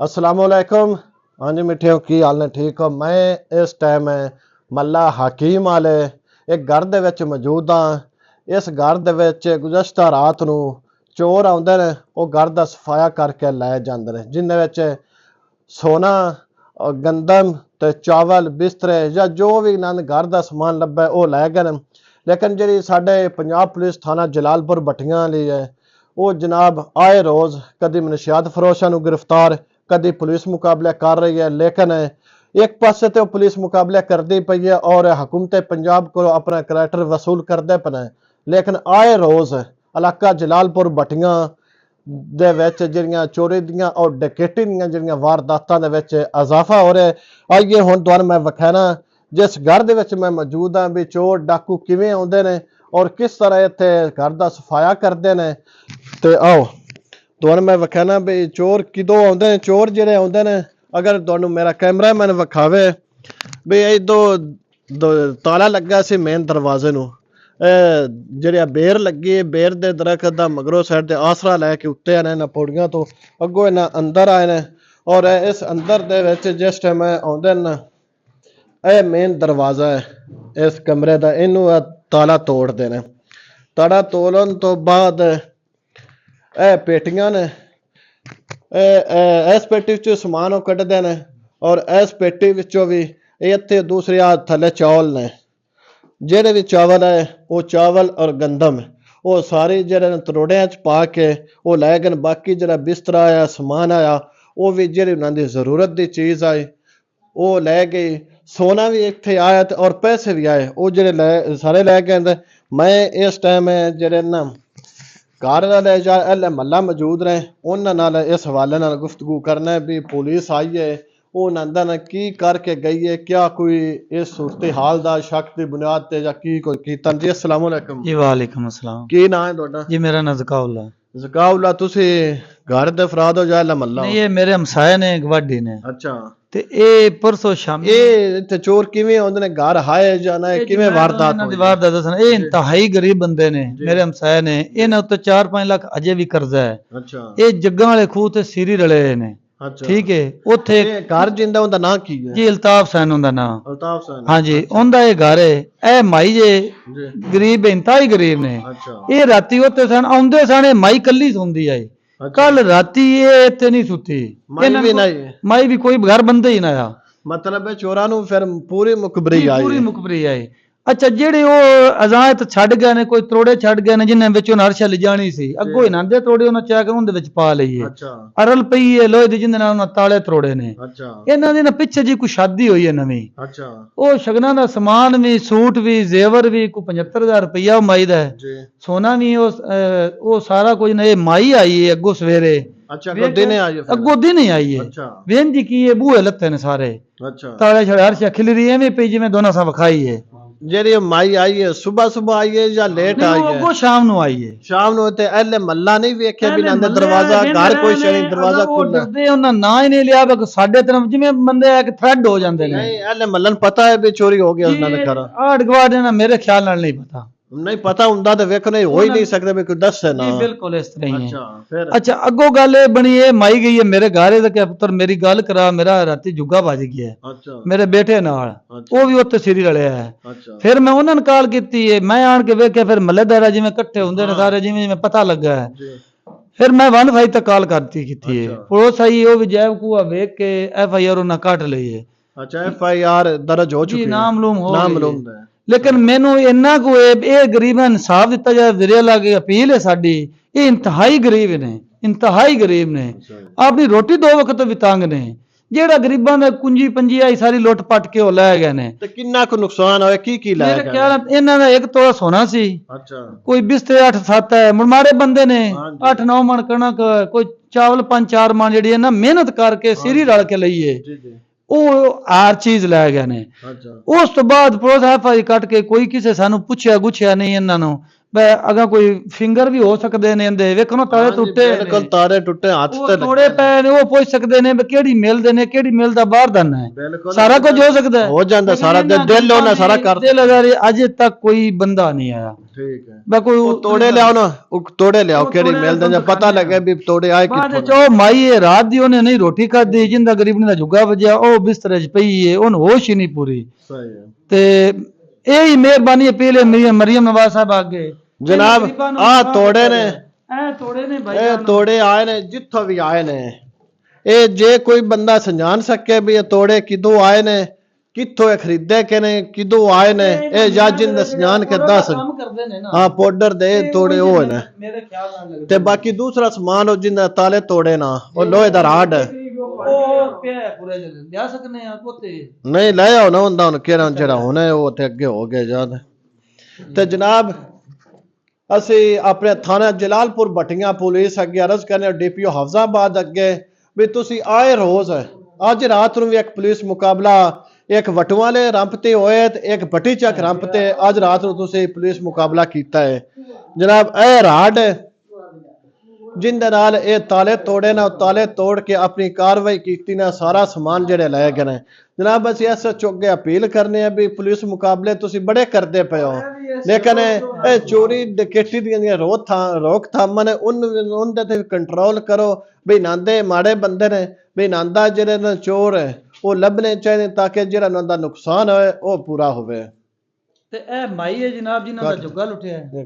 अस्सलामुअलैकुम। हाँ जी मिठे हो, की हाल ने? ठीक हो? मैं इस टाइम मल्ला हकीम वाले एक घर दे विच मौजूद हाँ। इस घर दे विच गुज़श्ता रात नूं चोर आउंदे ने, ओह घर दा सफाया करके लै जांदे ने, जिन्ने विच सोना और गंदम ते चावल बिस्तरे या जो भी इन्हां घर दा समान लब्भा ओह लै गए ने। लेकिन जिहड़ी साडे पंजाब पुलिस थाना जलालपुर भट्टियां वाली है, वो जनाब आए रोज़ कदी मनशियात फरोशां नूं गिरफ्तार, कदी पुलिस मुकाबले कर रही है। लेकिन एक पासे तो पुलिस मुकाबले करती पई है और हुकूमत पंजाब को अपना करैक्टर वसूल करते पे, लेकिन आए रोज़ इलाका जलालपुर भट्टियां दे विच जिहड़ियां चोरी दियां और डकैती दियां जिहड़ियां वारदातां दे विच इजाफा हो रहा है। आइए हुण तुहानूं मैं विखाना जिस घर दे विच मैं मौजूद हाँ भी चोर डाकू किवें आउंदे ने और किस तरह इत्थे घर दा सफाया करदे ने। ते आओ तुहानूं मैं विखाना भी चोर किदों आउंदे ने। चोर जिहड़े आउंदे ने, अगर तुहानूं मेरा कैमरामैन विखावे भी इधर ताला लगा सी मेन दरवाजे नूं, ਜਿਹੜੀ बेर लगी है, बेर दे दरख्त दा मगरों साइड ते आसरा लैके उत्ते आने ना पौड़ियां तो अगों इन्हां अंदर आए ने। और इस अंदर दे विच जिस टाइम आउंदे ने, यह मेन दरवाजा है इस कमरे दा, इनू ताला तोड़दे ने। ताला तोड़न तो बाद पेटियां ने, इस पेटी विचों समान वो कड्ढदे ने और इस पेटी विचों भी इत्थे दूसरे थल्ले चौल ने। ਜਿਹੜੇ भी चावल है वो चावल और गंदम वो सारे ਜਿਹੜੇ ਤਰੋੜਿਆਂ ਚ ਪਾ ਕੇ ਉਹ ਲੈ ਗਏ। ਬਾਕੀ ਜਿਹੜਾ ਬਿਸਤਰਾ ਆਇਆ ਸਮਾਨ ਆਇਆ ਉਹ ਵੀ ਜਿਹੜੀ ਉਹਨਾਂ ਦੀ ਜ਼ਰੂਰਤ ਦੀ ਚੀਜ਼ ਆਈ ਉਹ ਲੈ ਗਈ। सोना भी ਇੱਥੇ ਆਇਆ ਤੇ ਔਰ ਪੈਸੇ ਵੀ ਆਏ ਉਹ ਜਿਹੜੇ ਲੈ ਸਾਰੇ ਲੈ ਕੇ ਆਂਦੇ। मैं इस टाइम ਜਿਹੜੇ ना घर वाले ਜਾਂ ਅਹਿਲੇ ਮਹੱਲਾ मौजूद रहे ਉਹਨਾਂ ਨਾਲ इस हवाले नाल गुफ्तगू करना है भी पुलिस आई है ਉਹ ਨੰਦਾ ਨੇ ਕੀ ਕਰਕੇ ਗਈ ਹੈ, क्या कोई इस सूरत हाल ਦਾ शक ਦੀ ਬੁਨਿਆਦ ਤੇ ਜਾਂ ਕੀ ਕੋਈ ਕੀਤਾ ਜੀ। अस्सलाम वालेकुम जी वालेकुम अस्सलाम। ਕੀ ਨਾਂ ਹੈ ਤੁਹਾਡਾ? जी मेरा नाम ज़काउल्ला। ਜ਼ਕਾਉल्ला ਤੁਸੀਂ ਘਰ ਦੇ ਅਫਰਾਦ ਹੋ ਜਾਂ ਮਹੱਲਾ? नहीं ये मेरे हमसाए ने गवाडी ने। ਅੱਛਾ ਤੇ ਇਹ ਪਰਸੋਂ ਸ਼ਾਮੀ ਇਹ ਇੱਥੇ ਚੋਰ ਕਿਵੇਂ ਆਉਂਦੇ ਨੇ ਘਰ ਹਾਏ ਜਾਣਾ ਹੈ ਕਿਵੇਂ ਵਾਰਦਾਤ ਇਹਨਾਂ ਦੀ ਵਾਰਦਾਤ ਦੱਸਣ। ਇਹ ਇੰਤਹਾਈ ਗਰੀਬ ਬੰਦੇ ਨੇ, ਮੇਰੇ ਹਮਸਾਏ ਨੇ। ਇਹਨਾਂ ਉੱਤੇ 4-5 ਲੱਖ ਅਜੇ ਵੀ ਕਰਜ਼ਾ ਹੈ। ਅੱਛਾ ਇਹ ਜੱਗਾਂ ਵਾਲੇ ਖੂਹ ਤੇ ਸੀਰੀ ਰਲੇ ਨੇ। ਅੱਛਾ ਠੀਕ ਹੈ। ਉੱਥੇ ਘਰ ਜਿੰਦਾ ਉਹਦਾ ਨਾਂ ਕੀ ਹੈ? ਜੀ ਅਲਤਾਫ ਹੁਸੈਨ ਉਹਦਾ ਨਾਮ। ਅਲਤਾਫ ਹੁਸੈਨ। ਹਾਂਜੀ ਉਹਦਾ ਇਹ ਘਰ ਹੈ। ਇਹ ਮਾਈ ਜੇ ਜੀ ਗਰੀਬ ਇੰਤਹਾਈ ਗਰੀਬ ਨੇ। ਅੱਛਾ ਇਹ ਰਾਤੀ ਉੱਤੇ ਸਨ ਆਉਂਦੇ ਸਨ। ਇਹ ਮਾਈ ਕੱਲੀ ਸੌਂਦੀ ਆਈ। ਕੱਲ ਰਾਤੀ ਇਹ ਇੱਥੇ ਨਹੀਂ ਸੁੱਤੀ। ਮਾਈ ਵੀ ਨਹੀਂ? ਮਾਈ ਵੀ ਕੋਈ ਘਰ ਬੰਦੇ ਹੀ ਨਾ ਆਇਆ। ਮਤਲਬ ਚੋਰਾਂ ਨੂੰ ਫਿਰ ਪੂਰੀ ਮੁਖਬਰੀ ਆਈ? ਪੂਰੀ ਮੁਖਬਰੀ ਆਈ। ਅੱਛਾ ਜਿਹੜੇ ਉਹ ਅਜ਼ਾਤ ਛੱਡ ਗਏ ਨੇ, ਕੋਈ ਤਰੋੜੇ ਛੱਡ ਗਏ ਨੇ ਜਿਨ੍ਹਾਂ ਵਿੱਚ ਉਹਨਾਂ ਅਰਸ਼ਾ ਲਿਜਾਣੀ ਸੀ, ਅੱਗੋਂ ਇਹਨਾਂ ਦੇ ਤਰੋੜੇ ਉਹਨਾਂ ਚਾ ਕੇ ਉਹਦੇ ਵਿੱਚ ਪਾ ਲਈਏ। ਅੱਛਾ ਅਰਲ ਪਈ ਹੈ ਲੋਹੇ ਦੀ ਜਿੰਦੇ ਨਾਲ ਉਹਨਾਂ ਤਾਲੇ ਤਰੋੜੇ ਨੇ। ਅੱਛਾ ਇਹਨਾਂ ਦੀ ਨਾ ਪਿੱਛੇ ਜੀ ਕੋਈ ਸ਼ਾਦੀ ਹੋਈ ਹੈ ਨਵੀਂ। ਅੱਛਾ ਉਹ ਸ਼ਗਨਾਂ ਦਾ ਸਮਾਨ ਵੀ, ਸੂਟ ਵੀ, ਜ਼ੇਵਰ ਵੀ, ਕੋਈ 75,000 ਰੁਪਈਆ ਉਹ ਮਾਈ ਦਾ ਹੈ। ਜੀ ਸੋਨਾ ਵੀ ਉਹ ਸਾਰਾ ਕੁਝ ਨਾ। ਇਹ ਮਾਈ ਆਈ ਹੈ ਅੱਗੋਂ ਸਵੇਰੇ। ਅੱਛਾ ਅੱਗੋਂ ਦਿਨੇ ਆਈ? ਅੱਗੋਂ ਦਿਨ ਹੀ ਆਈ ਹੈ। ਅੱਛਾ ਵੇਨ ਜੀ ਕੀ ਇਹ ਬੂਹੇ ਲੱਤੇ ਨੇ ਸਾਰੇ ਅੱਛਾ ਤਾਲੇ ਛੜੇ ਅਰਸ਼ਾ ਖਿਲਰੀ ਐਵੇਂ ਪਈ ਜਿਵੇਂ ਦੋਨਾਂ ਸਾਂ ਵਿਖਾਈ ਹੈ। ਜਿਹੜੀ ਮਾਈ ਆਈ ਹੈ ਸੁਬਹ ਆਈ ਹੈ ਜਾਂ ਲੇਟ ਆਈ ਹੈ? ਅੱਗੋਂ ਸ਼ਾਮ ਨੂੰ ਆਈ ਹੈ। ਸ਼ਾਮ ਨੂੰ। ਤੇ ਅਹਿਲੇ ਮਹੱਲਾ ਨਹੀਂ ਵੇਖਿਆ ਵੀ ਨੰਦ ਦਰਵਾਜ਼ਾ ਘਰ ਕੋਈ ਸ਼ਰੀ ਦਰਵਾਜ਼ਾ ਖੁੱਲਾ? ਡਰਦੇ ਉਹਨਾਂ ਨਾਂ ਹੀ ਨਹੀਂ ਲਿਆ ਕਿ ਸਾਡੇ ਤਰਫ ਜਿਵੇਂ ਬੰਦੇ ਆ ਕਿ ਥ੍ਰੈਡ ਹੋ ਜਾਂਦੇ ਨੇ। ਨਹੀਂ ਅਹਿਲੇ ਮਹੱਲੇ ਨੂੰ ਪਤਾ ਹੈ ਵੀ ਚੋਰੀ ਹੋ ਗਿਆ ਉਹਨਾਂ ਦੇ ਘਰ? ਆੜ ਗਵਾੜ ਨਾ ਮੇਰੇ ਖਿਆਲ ਨਾਲ ਨਹੀਂ ਪਤਾ। ਨਹੀਂ ਪਤਾ ਹੁੰਦਾ ਤੇ ਵੇਖੋ ਨਹੀਂ ਹੋ ਹੀ ਨਹੀਂ ਸਕਦੇ ਵੀ ਕੋਈ ਦੱਸੇ ਨਾ। ਬਿਲਕੁਲ ਇਸ ਤਰ੍ਹਾਂ ਹੀ ਹੈ। ਅੱਛਾ ਫਿਰ? ਅੱਛਾ ਅੱਗੋਂ ਗੱਲ ਇਹ ਬਣੀ, ਇਹ ਮਾਈ ਗਈ ਹੈ ਮੇਰੇ ਘਰ। ਇਹਦਾ ਕਿ ਪੁੱਤਰ ਮੇਰੀ ਗੱਲ ਕਰਾ, ਮੇਰਾ ਰਾਤੀ ਜੁੱਗਾ ਵੱਜ ਗਿਆ ਅੱਛਾ ਮੇਰੇ ਬੇਟੇ ਨਾਲ। ਉਹ ਵੀ ਉੱਥੇ ਸਿਰੀ ਰਲਿਆ ਹੈ। ਅੱਛਾ ਫਿਰ ਮੈਂ ਉਹਨਾਂ ਨੂੰ ਕਾਲ ਕੀਤੀ ਹੈ। ਮੈਂ ਆਣ ਕੇ ਵੇਖਿਆ ਫਿਰ ਮਹੱਲੇਦਾਰ ਜਿਵੇਂ ਇਕੱਠੇ ਹੁੰਦੇ ਨੇ ਸਾਰੇ, ਜਿਵੇਂ ਜਿਵੇਂ ਪਤਾ ਲੱਗਾ ਹੈ। ਜੀ ਫਿਰ ਮੈਂ 1 ਤੱਕ ਕਾਲ ਕੀਤੀ ਹੈ। ਪੁਲਿਸ ਆਈ, ਉਹ ਵੀ ਜੈਬ ਕੂਆ ਵੇਖ ਕੇ FIR ਉਹਨਾਂ ਕੱਟ ਲਈ ਹੈ। ਅੱਛਾ FIR ਦਰਜ ਹੋ ਚੁੱਕੀ ਹੈ? ਨਾਮਲੂਮ ਹੋ ਨਾਮਲੂਮ ਹੈ। लेकिन मैनू इन्ना को गरीब इंसाफ दिता जाए। विरे लागे अपील है साडी। ये इंतहाई गरीब ने, इंतहाई गरीब ने। अपनी रोटी 2 वक्त भी तंग ने। जेड़ा गरीबां दा कुंजी पंजी आई सारी लुट पट के लै गए ने। ते किन्ना को नुकसान होया? की लै गए? मेरे ख्याल इन्हां दा 1 तोला सोना सी। अच्छा कोई बिस्तर 8-7 है। मुरमारे बंदे ने। 8-9 मन कणक, कोई चावल 5-4 मन जेडी है ना मेहनत करके सिरी रल के लईए। जी जी ਉਹ ਹਰ ਚੀਜ਼ ਲੈ ਗਏ ਨੇ। ਉਸ ਤੋਂ ਬਾਅਦ ਪੁਲਿਸ FIR ਕੱਟ ਕੇ ਕੋਈ ਕਿਸੇ ਸਾਨੂੰ ਪੁੱਛਿਆ ਗੁੱਛਿਆ ਨਹੀਂ ਇਹਨਾਂ ਨੂੰ ਬਈ ਅਗਾ ਕੋਈ ਫਿੰਗਰ ਵੀ ਹੋ ਸਕਦੇ ਨੇ ਇਹਦੇ, ਵੇਖੋ ਨਾ ਤਾਲੇ ਟੁੱਟੇ ਨੇ, ਬਿਲਕੁਲ ਤਾਰੇ ਟੁੱਟੇ, ਹੱਥ ਉਹ ਤੇ ਤੋੜੇ ਪਏ ਨੇ, ਉਹ ਪੁੱਛ ਸਕਦੇ ਨੇ ਵੀ ਕਿਹੜੀ ਮਿਲ ਦੇ ਨੇ, ਕਿਹੜੀ ਮਿਲ ਦਾ ਬਾਹਰ ਦਾ ਹੈ। ਬਿਲਕੁਲ ਸਾਰਾ ਕੁਝ ਹੋ ਸਕਦਾ ਹੈ, ਹੋ ਜਾਂਦਾ ਲੇਕਿਨ ਸਾਰਾ, ਇਹਨਾਂ ਦਿਲ ਉਹਨਾਂ ਸਾਰਾ ਕਰ ਦਿਲ ਅਗਰ ਅਜੇ ਤੱਕ ਕੋਈ ਬੰਦਾ ਨਹੀਂ ਆਇਆ। ਠੀਕ ਹੈ, ਬਈ ਕੋਈ ਉਹ ਤੋੜੇ ਲਿਆਓ ਨਾ, ਉਹ ਤੋੜੇ ਲਿਆਓ ਕਿਹੜੀ ਮਿਲਦੇ ਜਾਂ ਪਤਾ ਲੱਗੇ ਵੀ ਤੋੜੇ ਆਏ ਬਾਅਦ ਕਿੱਥੋਂ। ਚ ਉਹ ਮਾਈ ਇਹ ਰਾਤ ਦੀ ਉਹਨੇ ਨਹੀਂ ਰੋਟੀ ਖਾਧੀ, ਜਿੰਦਾ ਗਰੀਬਣੀ ਦਾ ਜੁੱਗਾ ਵੱਜਿਆ, ਉਹ ਬਿਸਤਰੇ 'ਚ ਪਈ ਏ, ਉਹਨੂੰ ਹੋਸ਼ ਹੀ ਨਹੀਂ ਪੂਰੀ। ਸਹੀ ਹੈ ਤੇ ਇਹ ਹੀ ਮਿਹਰਬਾਨੀ ਅਪੀਲ ਹੈ ਮਰੀਮ ਨਵਾਜ਼ ਸਾਹਿਬ ਅੱਗੇ। ਜਨਾਬ, ਆਹ ਤੋੜੇ ਨੇ, ਇਹ ਤੋੜੇ ਨੇ ਭਾਈ, ਇਹ ਤੋੜੇ ਆਏ ਨੇ ਜਿੱਥੋਂ ਵੀ ਆਏ ਨੇ। ਇਹ ਜੇ ਕੋਈ ਬੰਦਾ ਸਮਝਾਣ ਸਕੇ ਵੀ ਇਹ ਤੋੜੇ ਕਿਦੋਂ ਆਏ ਨੇ, ਕਿੱਥੋਂ ਇਹ ਖਰੀਦੇ ਕਿ ਨੇ, ਕਿਦੋਂ ਆਏ ਨੇ, ਇਹ ਜੱਜ ਨੇ ਸਮਝਾਣ ਕੇ ਦੱਸ। ਕੰਮ ਕਰਦੇ ਨੇ ਨਾ, ਹਾਂ ਪਾਊਡਰ ਦੇ ਤੋੜੇ ਉਹ ਨੇ, ਮੇਰੇ ਖਿਆਲ ਨਾਲ ਲੱਗਦਾ। ਤੇ ਬਾਕੀ ਦੂਸਰਾ ਸਮਾਨ ਉਹ ਜਿੰਨਾ ਤਾਲੇ ਤੋੜੇ ਨਾ, ਉਹ ਲੋਹੇ ਦਾ ਰਾਡ ਉਹ ਪਿਆ ਹੈ ਪੂਰੇ ਜਲੇ, ਲਿਆ ਸਕਨੇ ਆ ਪੋਤੇ ਨਹੀਂ ਲੈ ਆਓ ਨਾ, ਹੁੰਦਾ ਹੁਣ ਕਿਹੜਾ ਜਿਹੜਾ ਹੋਣਾ ਉਹ ਤੇ ਅੱਗੇ ਹੋ ਗਿਆ ਜਦ। ਤੇ ਜਨਾਬ ਅਸੀਂ ਆਪਣੇ ਥਾਣਾ ਜਲਾਲਪੁਰ ਭਟੀਆਂ ਪੁਲਿਸ ਅੱਗੇ ਅਰਜ਼ ਕਰਨੇ, ਡੀਪੀਓ ਹਫਜ਼ਾਬਾਦ ਅੱਗੇ ਵੀ ਤੁਸੀਂ ਆਏ ਰੋਜ਼, ਅੱਜ ਰਾਤ ਨੂੰ ਵੀ ਇੱਕ ਪੁਲਿਸ ਮੁਕਾਬਲਾ ਇੱਕ ਵਟੂਆਂ ਵਾਲੇ ਰੰਪ ਤੇ ਹੋਏ ਤੇ ਇੱਕ ਭੱਟੀ ਚੱਕ ਰੰਪ ਤੇ ਅੱਜ ਰਾਤ ਨੂੰ ਤੁਸੀਂ ਪੁਲਿਸ ਮੁਕਾਬਲਾ ਕੀਤਾ ਹੈ। ਜਨਾਬ ਇਹ ਰਾਡ ਜਿੰਦੇ ਨਾਲ ਇਹ ਤਾਲੇ ਤੋੜੇ ਨਾ, ਤਾਲੇ ਤੋੜ ਕੇ ਆਪਣੀ ਕਾਰਵਾਈ ਕੀਤੀ ਨਾ, ਸਾਰਾ ਸਮਾਨ ਜਿਹੜੇ ਲੈ ਗਏ ਨੇ। ਜਨਾਬ ਅਸੀਂ ਐਸਐਚਓ ਅੱਗੇ ਅਪੀਲ ਕਰਨੇ ਆ ਵੀ ਪੁਲਿਸ ਮੁਕਾਬਲੇ ਤੁਸੀਂ ਬੜੇ ਕਰਦੇ ਪਏ ਹੋ, ਲੇਕਿਨ ਇਹ ਚੋਰੀ ਡਕੈਤੀ ਦੀਆਂ ਰੋਕਥਾਮਾਂ ਨੇ ਉਹਦੇ ਤੇ ਕੰਟਰੋਲ ਕਰੋ। ਵੀ ਨਾਂਦੇ ਮਾੜੇ ਬੰਦੇ ਨੇ, ਵੀ ਨਾਂਦਾ ਜਿਹੜੇ ਨੇ ਚੋਰ ਹੈ ਉਹ ਲੱਭਣੇ ਚਾਹੀਦੇ ਤਾਂ ਕਿ ਜਿਹੜਾ ਉਹਨਾਂ ਦਾ ਨੁਕਸਾਨ ਹੋਏ ਉਹ ਪੂਰਾ ਹੋਵੇ। ਤੇ ਇਹ ਮਾਈ ਹੈ ਜਨਾਬ ਜਿਨ੍ਹਾਂ ਦਾ ਜੁੱਗਾ ਲੁੱਟਿਆ ਹੈ।